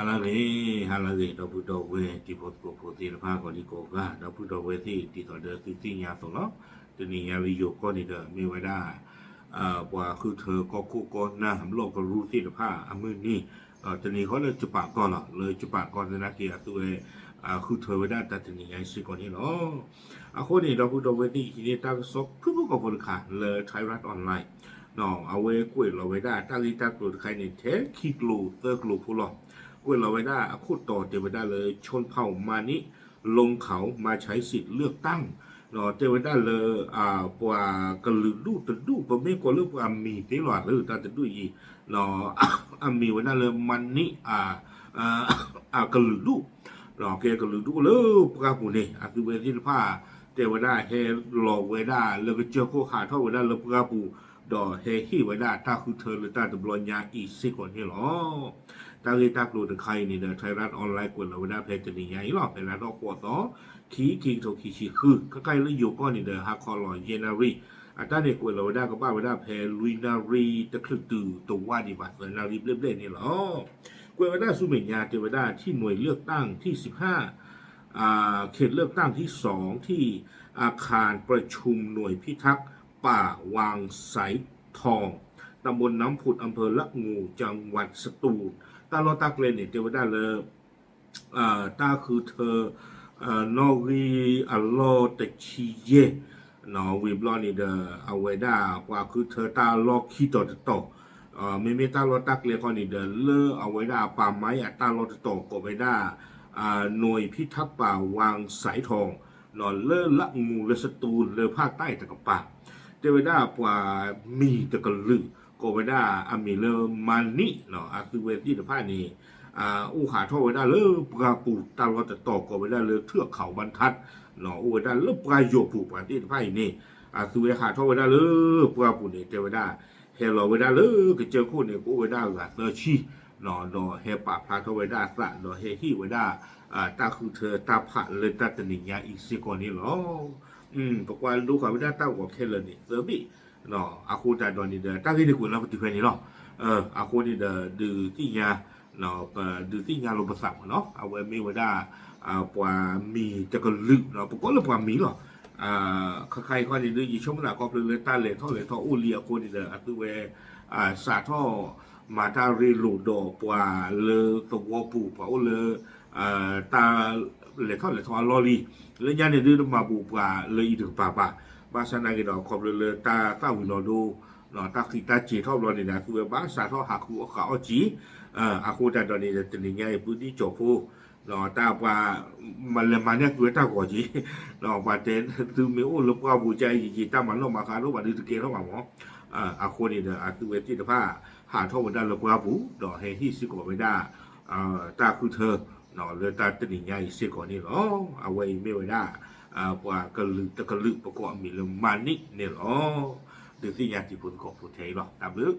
halale do budo we ti pot ko poti la pha ko di ko ga do budo we ti to de ti nya so lo ti ni ya vi yo ko ni de me wa da bwa khu thơ ko ku ko na ham lo ko ru ti la pha a mu ni ti ni ko le chu pa ko la le chu pa ko na ki a tu e khu thơ we da ta ti ni ya si ko ni lo a ko ni do budo we ti ni ta so ku ko ko kha le Thai Rat Online น้องเอาไว้กล้วยเราไว้ได้ตั้งที่ตั้งตัวใครในเทคิกลูเตอร์กลูพูหรอกกล้วยเราไว้ได้พูดต่อเทวดาเลยชนเผ่ามานี้ลงเขามาใช้สิทธิ์เลือกตั้งเนาะเทวดาเลยกว่ากระลือลูตัดดูก็ไม่กลัวเรื่องอามีที่หลอดหรือตัดดูอีเนาะอามีไว้ได้เลยมันนี้กระลือลูเนาะแกกระลือลูเลยปลาปูนี่คือเวทีผ้าเทวดาเฮหลอกไว้ได้แล้วก็เจอโคขาเท่าไว้ได้เลยปลาปูดอเฮฮีไว้ได้ถ้าคือเธอหรือตาตะบลอนยาอีสิก่อนที่หรอตาเรียกตาดูตะใครนี่เด้อไทยรัฐออนไลน์กวนเราไว้ได้เพจจะนี่ไงหรอไทยรัฐออกขวดต่อขีโทขีชีคือก็ใกล้แล้วอยู่ก้อนนี่เด้อฮาคอลอยเยนารีอัตราเนี่ยกวนเราไว้ได้ก็บ้าไว้ได้เพจลุยนารีตะคลึกตื่นตัวว่าดีบัตรนารีเล่นนี่หรอกวนไว้ได้สุเมญญาเทวดาที่หน่วยเลือกตั้งที่15เขตเลือกตั้งที่2ที่อาคารประชุมหน่วยพิทักษ์ป่าวางสายทองตำบลน้ำผุดอำเภอละงูจังหวัดสตูลตาลอตักเลนเนี่ยเทวดาเลยตาคือเธอนอรีอัลโลตะชีเยนอวีบลอนี่เดอเอาไว้ได้กว่าคือเธอตาลอคีต่อต่อไม่ตาลอตักเลนคนนี่เดอเลอเอาไว้ได้ป่าไม้ตาลอต่อก็ไว้ได้หน่วยพิทักษ์ป่าวางสายทองนอนเลอละงูเลสตูลเลอภาคใต้ตะกับป่าเทวดาปว่ามีตะกลือก็ไว้ได้อามีเลมันนี่เนาะคือเวทีตะผ้านี่อู้ขาท่อไว้ได้เลปลาปูตาลอดต่อก็ไว้ได้เลเทือกเขาบรรทัดเนาะอู้ไว้ได้เลปลาโยปูปาที่ตะผ้านี่คือเวขาท่อไว้ได้เลปลาปูนี่เทวดาเฮลไว้ได้เลก็เจอคู่นี่ก็ไว้ได้ละเตอชีเนาะดอเฮปะพาท่อไว้ได้สะดอเฮฮีไว้ได้ตาคือเธอตาผ่าเลยตาตนิยาอีกสิก่อนนี้หรอปกว่าดูความไม่ได้ตั้งกว่าแค่เลยนี่เซอร์บี้เนาะอาคูแต่ตอนนี้เดอตั้งที่ในกุลเราปฏิเสธนี่เนาะอาคูนี่เดอดูที่ยาเนาะดูที่ยาลมประสาทเนาะเอาไว้ไม่ไว้ได้ปว่ามีจะกระลึกเนาะปกว่าเราปว่ามีหรอใครคนนี้ดูยี่ช่วงเวลาก็เป็นเลยตาเลยท่อเลยท่ออุเลียคนนี่เดอคือเวสาท่อมาตาเรลูดอปว่าเลตัวปูปว่าเลตาเลยท่อเลยท่อลอรีแล้วยันเนี่ยดื้อมาบูปว่าเลยอีถึงป่าบ้านสนากระดอกขอบเลยตาวินอดูเนาะตาขีตาจีท่อรอนี่นะคือบ้านสาท่อหักหัวเขาจีอาคูแต่ตอนนี้จะเป็นยังไงพื้นที่จบผู้เนาะตาว่ามันเลยมาเนี่ยคือตาก่อจีเนาะว่าเต้นคือมีโอ้ลูกว่าบูใจจีตามันลงมาค่ะลูกว่าดื้อตะเกียบลงมาหมออาคูนี่เด้อคือเวทีตะผ้าหาท่อวันได้ลูกว่าบูดอกให้ที่สิกว่าไม่ได้ตาคือเธอเนาะเลยตาเป็นยังไงสิก่อนนี่หรอเอาไว้ไม่ไว้ได้ว่ากระลึกตะกระลึกประกอบมีลมมันนี่เนี่ยหรอเดี๋ยวที่ยาที่ผลของผู้ใช้หรอตามลึก